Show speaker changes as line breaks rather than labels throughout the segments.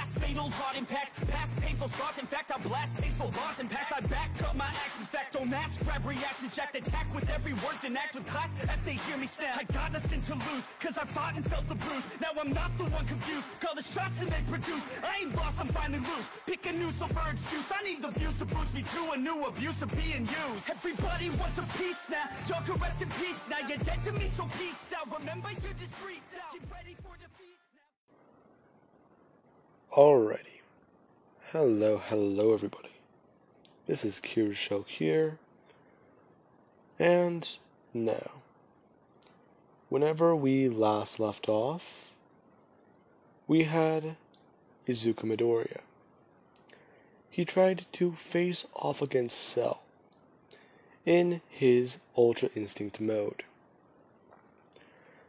past, fatal heart impact, past painful scars. In fact, I blast tasteful bars and past. I back up my actions, fact don't ask, grab reactions, jacked attack with every word, then act with class as they hear me snap. I got nothing to lose, cause I fought and felt the bruise. Now I'm not the one confused, call the shots and they produce. I ain't lost, I'm finally loose, pick a new silver excuse. I need the views to boost me to a new abuse of being used. Everybody wants a piece now, y'all can rest in peace now. You're dead to me, so peace out. Remember, you're just freaked out. Get ready for defeat now.
Alrighty. Hello everybody. This is Kirsho here. And now, whenever we last left off, we had Izuku Midoriya. He tried to face off against Cell in his Ultra Instinct mode.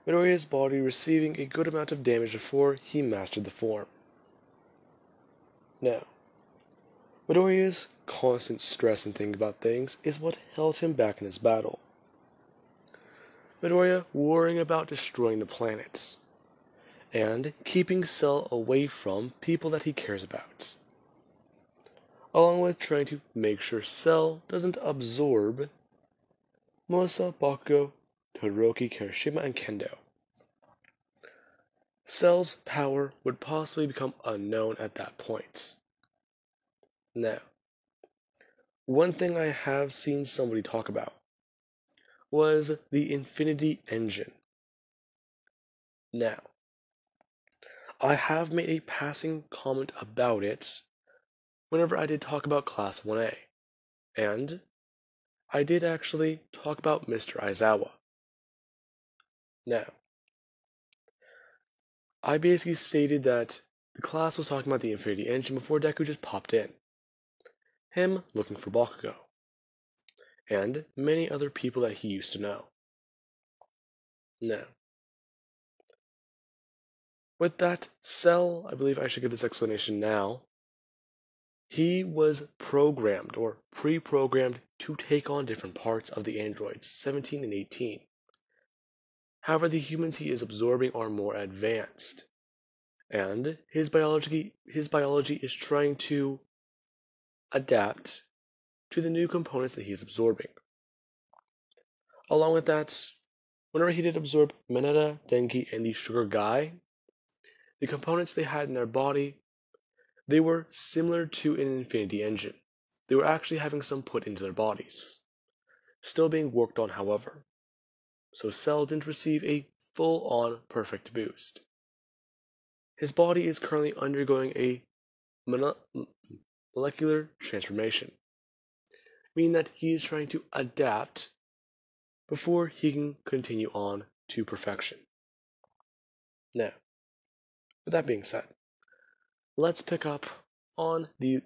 Midoriya's body receiving a good amount of damage before he mastered the form. Now, Midoriya's constant stress and thinking about things is what held him back in his battle. Midoriya worrying about destroying the planets, and keeping Cell away from people that he cares about, along with trying to make sure Cell doesn't absorb Melissa, Bakugo, Todoroki, Kirishima, and Kendo. Cell's power would possibly become unknown at that point. Now, one thing I have seen somebody talk about was the Infinity Engine. Now, I have made a passing comment about it whenever I did talk about Class 1A, and I did actually talk about Mr. Aizawa. Now, I basically stated that the class was talking about the Infinity Engine before Deku just popped in. Him looking for Bakugo, and many other people that he used to know. Now, with that, Cell, I believe I should give this explanation now. He was programmed, or pre-programmed, to take on different parts of the androids, 17 and 18. However, the humans he is absorbing are more advanced, and his biology is trying to adapt to the new components that he is absorbing. Along with that, whenever he did absorb Mineta, Denki, and the Sugar Guy, the components they had in their body, they were similar to an Infinity Engine. They were actually having some put into their bodies, still being worked on, however. So Cell didn't receive a full-on perfect boost. His body is currently undergoing a molecular transformation, meaning that he is trying to adapt before he can continue on to perfection. Now, with that being said, let's pick up on the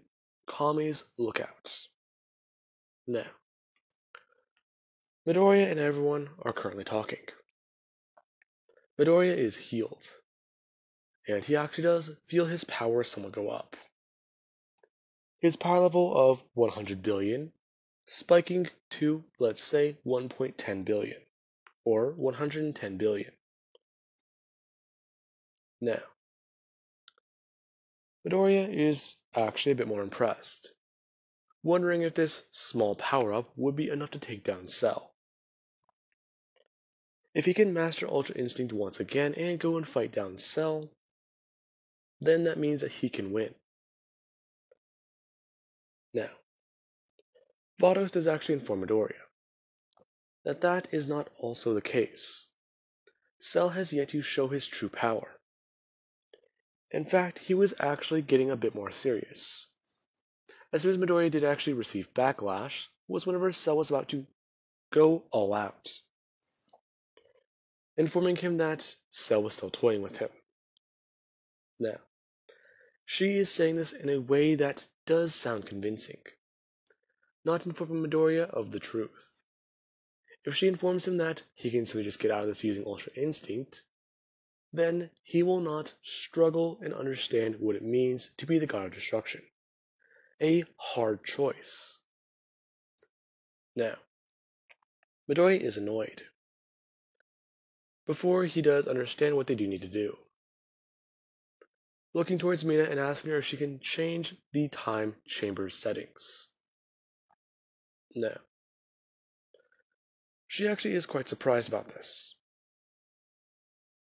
Kami's lookouts. Now, Midoriya and everyone are currently talking. Midoriya is healed, and he actually does feel his power somewhat go up. His power level of 100 billion spiking to, let's say, 1.10 billion, or 110 billion. Now, Midoriya is actually a bit more impressed, wondering if this small power-up would be enough to take down Cell. If he can master Ultra Instinct once again and go and fight down Cell, then that means that he can win. Now, Vados does actually inform Midoriya that that is not also the case. Cell has yet to show his true power. In fact, he was actually getting a bit more serious. As soon as Midoriya did actually receive backlash, was whenever Cell was about to go all out, informing him that Cell was still toying with him. Now, she is saying this in a way that does sound convincing, not informing Midoriya of the truth. If she informs him that he can simply just get out of this using Ultra Instinct, then he will not struggle and understand what it means to be the God of Destruction. A hard choice. Now, Midoriya is annoyed, before he does understand what they do need to do. looking towards Mina and asking her if she can change the time chamber's settings. No. She actually is quite surprised about this.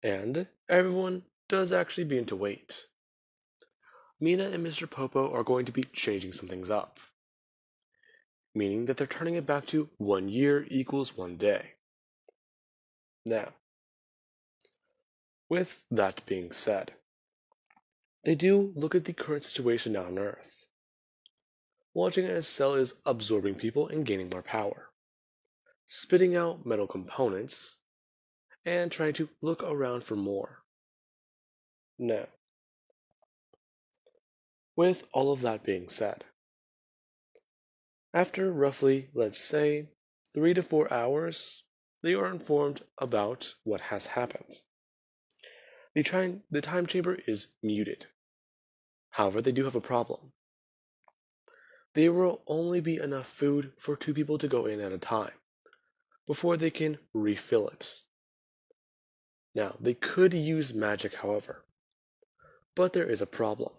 And everyone does actually begin to wait. Mina and Mr. Popo are going to be changing some things up, meaning that they're turning it back to 1 year equals 1 day. Now, with that being said, they do look at the current situation now on Earth, watching as Cell is absorbing people and gaining more power, spitting out metal components, and trying to look around for more. Now, with all of that being said, after roughly, let's say, 3 to 4 hours, they are informed about what has happened. The time chamber is muted. However, they do have a problem. There will only be enough food for 2 people to go in at a time, before they can refill it. Now, they could use magic, however, but there is a problem.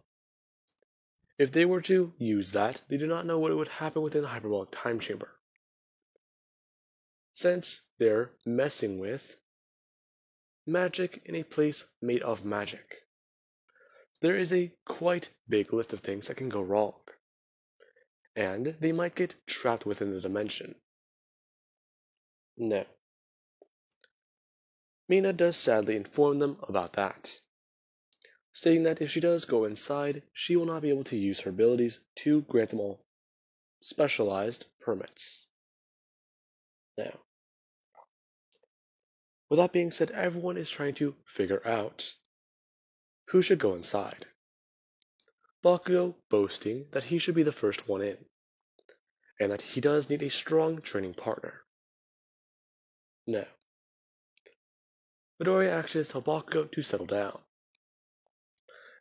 If they were to use that, they do not know what would happen within the hyperbolic time chamber, since they're messing with magic in a place made of magic. There is a quite big list of things that can go wrong, and they might get trapped within the dimension. No. Mina does sadly inform them about that, stating that if she does go inside, she will not be able to use her abilities to grant them all specialized permits. Now, with that being said, everyone is trying to figure out who should go inside. Bakugo boasting that he should be the first one in, and that he does need a strong training partner. Now, Midoriya actually tells Bakugo to settle down,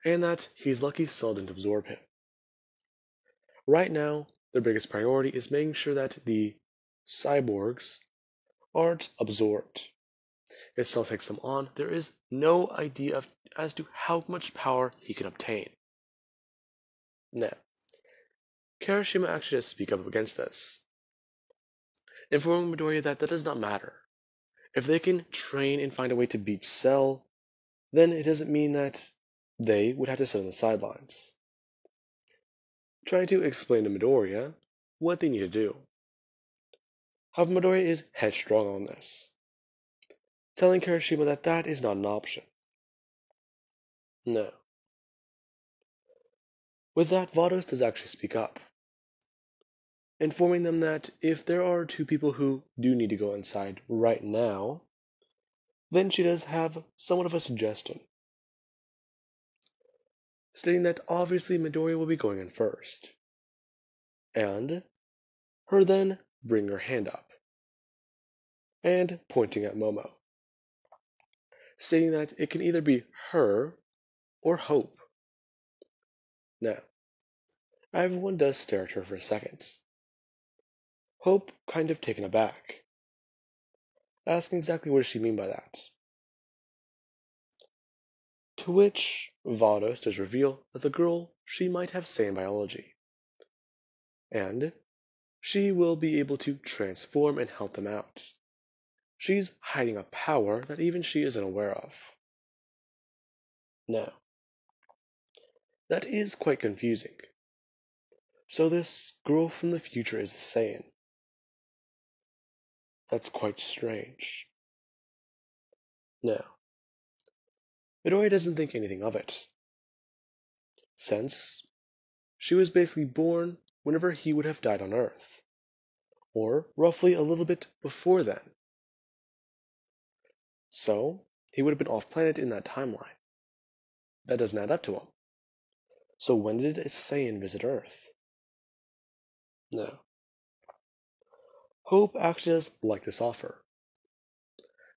and that he's lucky Cell didn't absorb him. Right now, their biggest priority is making sure that the cyborgs aren't absorbed. If Cell takes them on, there is no idea as to how much power he can obtain. Now, Kirishima actually does speak up against this, informing Midoriya that does not matter. If they can train and find a way to beat Cell, then it doesn't mean that they would have to sit on the sidelines. Trying to explain to Midoriya what they need to do. However, Midoriya is headstrong on this, telling Kirishima that that is not an option. No. With that, Vados does actually speak up, informing them that if there are 2 people who do need to go inside right now, then she does have somewhat of a suggestion, stating that obviously Midoriya will be going in first, and her then bring her hand up, and pointing at Momo, stating that it can either be her or Hope. Now, everyone does stare at her for a second. Hope kind of taken aback, asking exactly what does she mean by that. To which Vados does reveal that the girl, she might have Saiyan biology, and she will be able to transform and help them out. She's hiding a power that even she isn't aware of. Now, that is quite confusing. So this girl from the future is a Saiyan. That's quite strange. Now, Midoriya doesn't think anything of it, since she was basically born whenever he would have died on Earth, or roughly a little bit before then. So, he would have been off-planet in that timeline. That doesn't add up to him. So when did a Saiyan visit Earth? No. Hope actually does like this offer,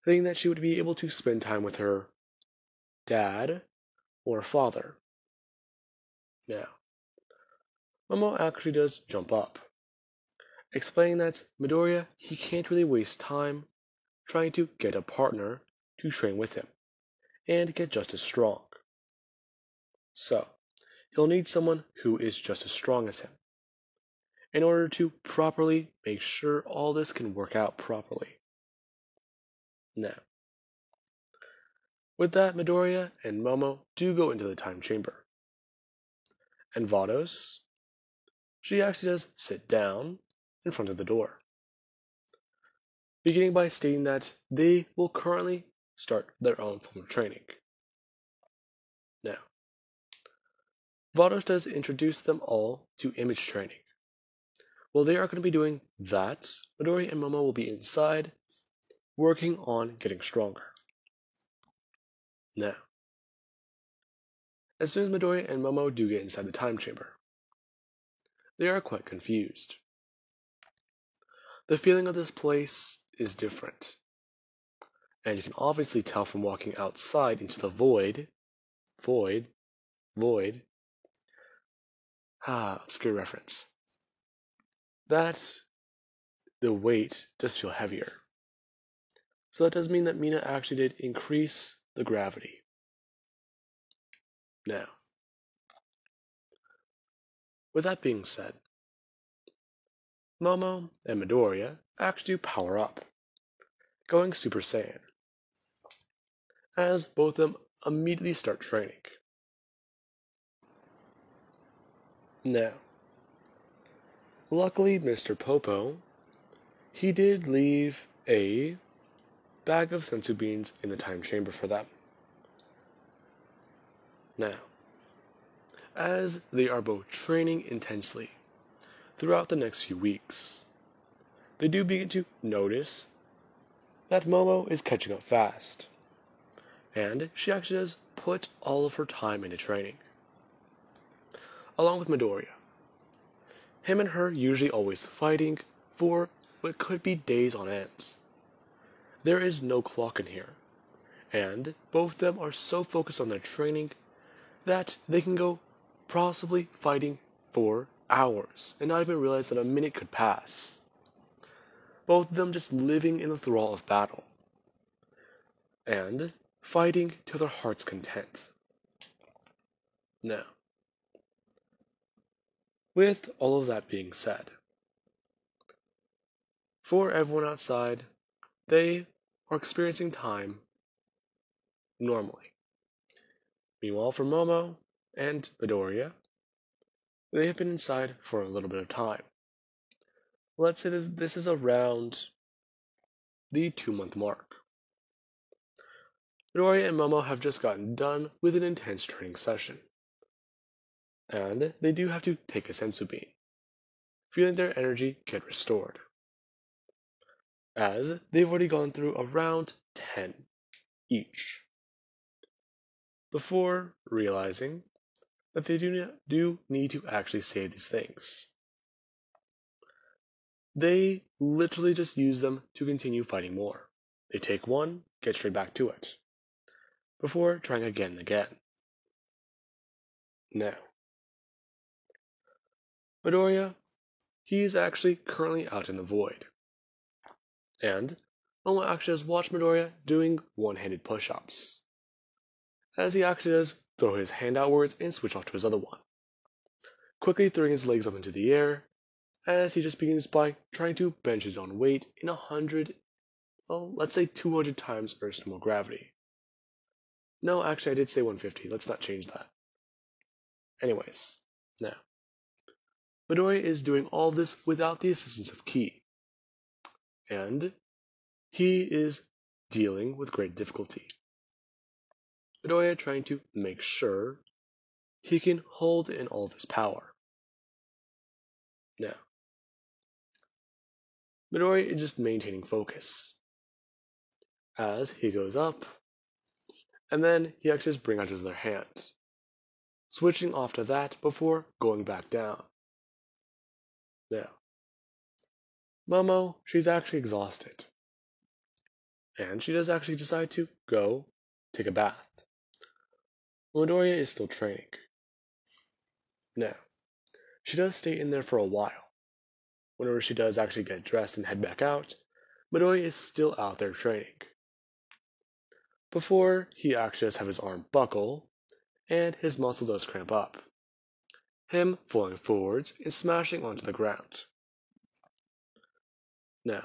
thinking that she would be able to spend time with her dad or father. Now, Momo actually does jump up, explaining that Midoriya, he can't really waste time trying to get a partner to train with him and get just as strong. So, he'll need someone who is just as strong as him in order to properly make sure all this can work out properly. Now, with that, Midoriya and Momo do go into the time chamber. And Vados, she actually does sit down in front of the door, beginning by stating that they will currently start their own form of training. Now, Vados does introduce them all to image training. While they are going to be doing that, Midoriya and Momo will be inside, working on getting stronger. Now, as soon as Midoriya and Momo do get inside the time chamber, they are quite confused. The feeling of this place is different, and you can obviously tell from walking outside into the void, obscure reference, that the weight does feel heavier. So that does mean that Mina actually did increase the gravity. Now, with that being said, Momo and Midoriya actually do power up, going Super Saiyan, as both of them immediately start training. Now, luckily Mr. Popo, he did leave a bag of senzu beans in the time chamber for them. Now, as they are both training intensely throughout the next few weeks, they do begin to notice that Momo is catching up fast, and she actually does put all of her time into training. Along with Midoriya, him and her usually always fighting for what could be days on end. There is no clock in here, and both of them are so focused on their training that they can go possibly fighting for hours and not even realize that a minute could pass. Both of them just living in the thrall of battle and fighting to their heart's content. Now, with all of that being said, for everyone outside, they are experiencing time normally. Meanwhile, for Momo and Midoriya, they have been inside for a little bit of time. Let's say that this is around the 2-month mark. Midoriya and Momo have just gotten done with an intense training session, and they do have to take a senzu bean, feeling their energy get restored, as they've already gone through around 10 each, before realizing that they do need to actually save these things. They literally just use them to continue fighting more. They take one, get straight back to it, before trying again and again. Now, Midoriya, he is actually currently out in the void, and Momo actually has watched Midoriya doing one-handed push-ups, as he actually does throw his hand outwards and switch off to his other one, quickly throwing his legs up into the air, as he just begins by trying to bench his own weight in 100, let's say 200 times Earth's normal gravity. No, actually I did say 150, let's not change that. Anyways, now, Midoriya is doing all this without the assistance of Ki, and he is dealing with great difficulty. Midoriya trying to make sure he can hold in all of his power. Now, Midoriya is just maintaining focus, as he goes up, and then he actually just brings out his other hand, switching off to that before going back down. Now, Momo, she's actually exhausted, and she does actually decide to go take a bath. Midoriya is still training. Now, she does stay in there for a while. Whenever she does actually get dressed and head back out, Midoriya is still out there training, before he actually does have his arm buckle, and his muscle does cramp up, him falling forwards and smashing onto the ground. Now,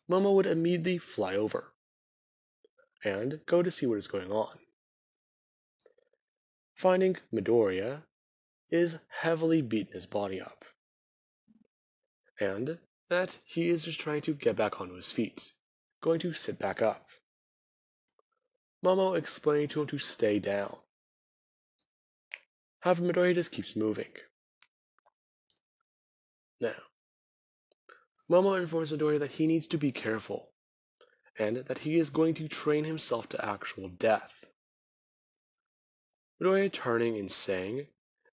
Momo would immediately fly over and go to see what is going on. Finding Midoriya is heavily beating his body up, and that he is just trying to get back onto his feet, going to sit back up. Momo explaining to him to stay down. However, Midoriya just keeps moving. Now, Momo informs Midoriya that he needs to be careful, and that he is going to train himself to actual death. Midoriya turning and saying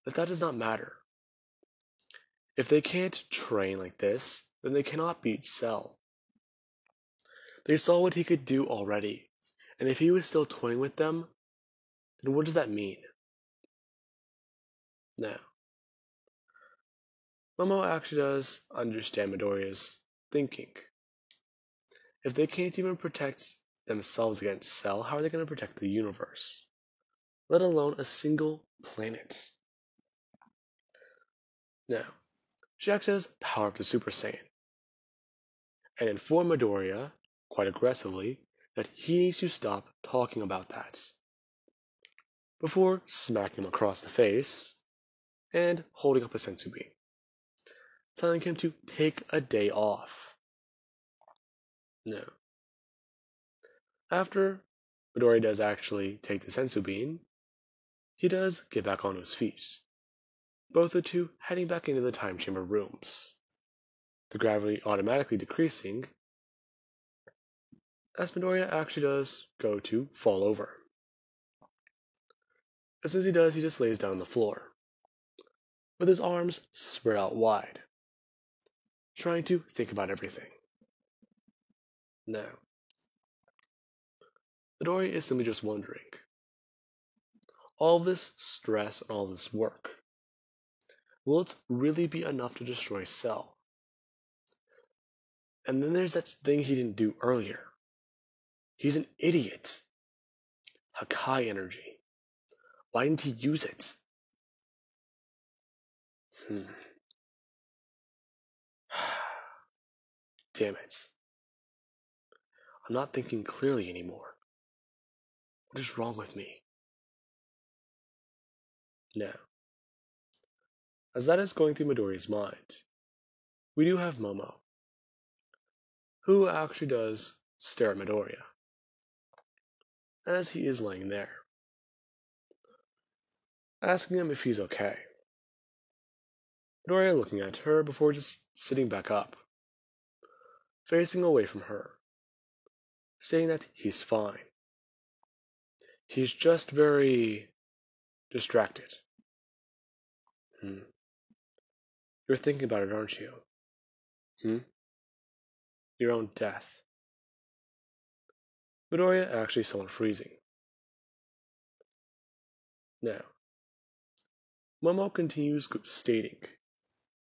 that does not matter. If they can't train like this, then they cannot beat Cell. They saw what he could do already, and if he was still toying with them, then what does that mean? Now, Momo actually does understand Midoriya's thinking. If they can't even protect themselves against Cell, how are they going to protect the universe? Let alone a single planet. Now, she actually does power up to Super Saiyan, and inform Midoriya, quite aggressively, that he needs to stop talking about that, before smacking him across the face and holding up a senzu bean, telling him to take a day off. No. After Midoriya does actually take the senzu bean, he does get back on his feet, both the two heading back into the time chamber rooms, the gravity automatically decreasing as Midoriya actually does go to fall over. As soon as he does, he just lays down on the floor, with his arms spread out wide, trying to think about everything. Now, Midoriya is simply just wondering, all this stress and all this work, will it really be enough to destroy Cell? And then there's that thing he didn't do earlier. He's an idiot. Hakai energy. Why didn't he use it? Damn it. I'm not thinking clearly anymore. What is wrong with me? Now, as that is going through Midoriya's mind, we do have Momo, who actually does stare at Midoriya, as he is laying there, asking him if he's okay. Midoriya looking at her before just sitting back up, facing away from her, saying that he's fine. He's just very distracted. You're thinking about it, aren't you? Your own death. Midoriya actually somewhat freezing. Now, Momo continues stating,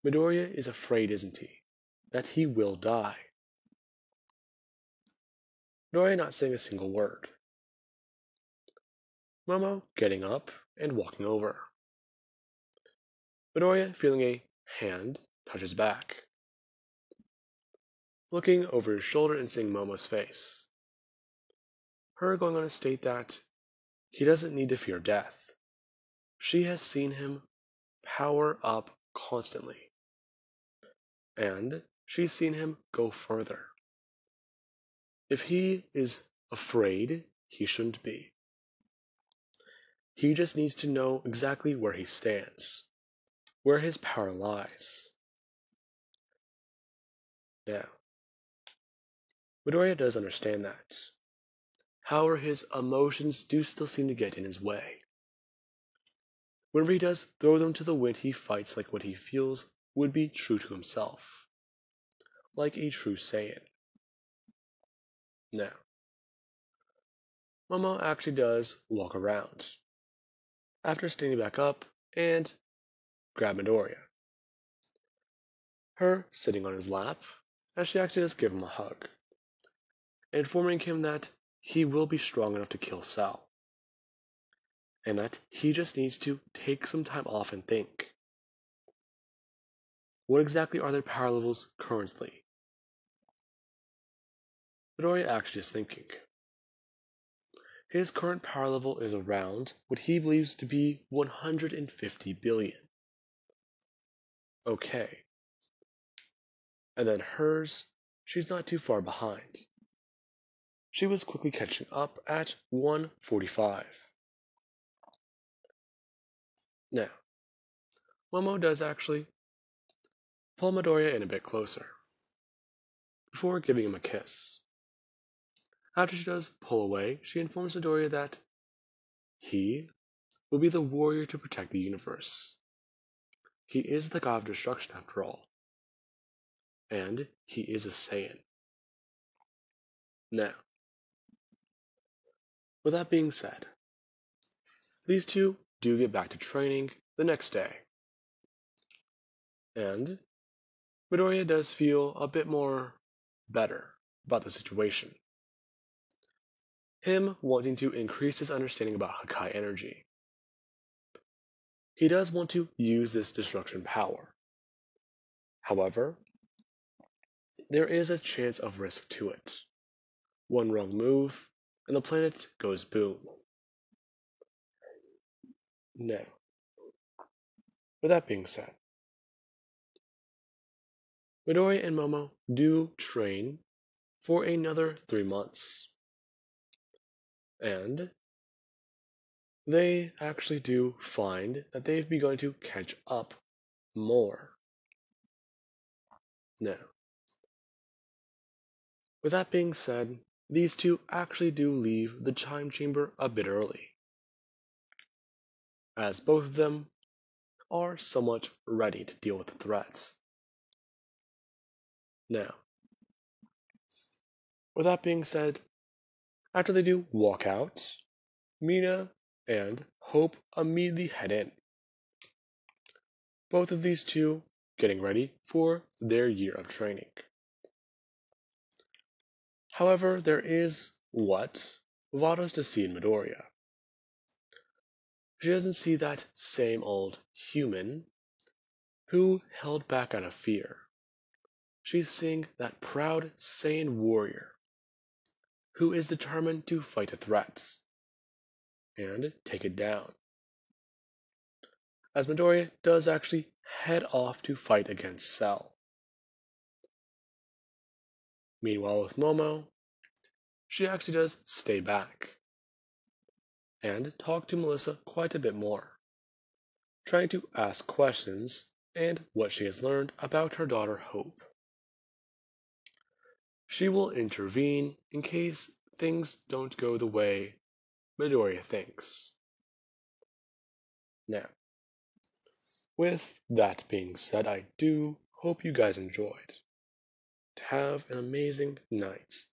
Midoriya is afraid, isn't he? That he will die. Midoriya not saying a single word. Momo getting up and walking over. Midoriya feeling a hand touch his back. Looking over his shoulder and seeing Momo's face. Her going on to state that he doesn't need to fear death. She has seen him power up constantly. And she's seen him go further. If he is afraid, he shouldn't be. He just needs to know exactly where he stands, where his power lies. Now, Midoriya does understand that. However, his emotions do still seem to get in his way. Whenever he does throw them to the wind, he fights like what he feels would be true to himself, like a true Saiyan. Now, Momo actually does walk around, after standing back up and grab Midoriya. Her sitting on his lap, as she actually does give him a hug, informing him that he will be strong enough to kill Cell. and that he just needs to take some time off and think. What exactly are their power levels currently? Midoriya actually is thinking. His current power level is around what he believes to be 150 billion. Okay. And then hers, she's not too far behind. She was quickly catching up at 145. Now, Momo does actually pull Midoriya in a bit closer, before giving him a kiss. After she does pull away, she informs Midoriya that he will be the warrior to protect the universe. He is the god of destruction after all, and he is a Saiyan. Now, with that being said, these two do get back to training the next day. And Midoriya does feel a bit more better about the situation. Him wanting to increase his understanding about Hakai energy. He does want to use this destruction power. However, there is a chance of risk to it. One wrong move, and the planet goes boom. Now, with that being said, Midoriya and Momo do train for another 3 months. And they actually do find that they've begun to catch up more. Now, with that being said, these two actually do leave the Chime Chamber a bit early, as both of them are somewhat ready to deal with the threats. Now, with that being said, after they do walk out, Mina and Hope immediately head in. Both of these two getting ready for their year of training. However, there is what Vados does see in Midoriya. She doesn't see that same old human who held back out of fear. She's seeing that proud Saiyan warrior who is determined to fight the threats and take it down. As Midoriya does actually head off to fight against Cell. Meanwhile, with Momo, she actually does stay back and talk to Melissa quite a bit more, trying to ask questions and what she has learned about her daughter Hope. She will intervene in case things don't go the way Midoriya thinks. Now, with that being said, I do hope you guys enjoyed. Have an amazing night.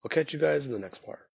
I'll catch you guys in the next part.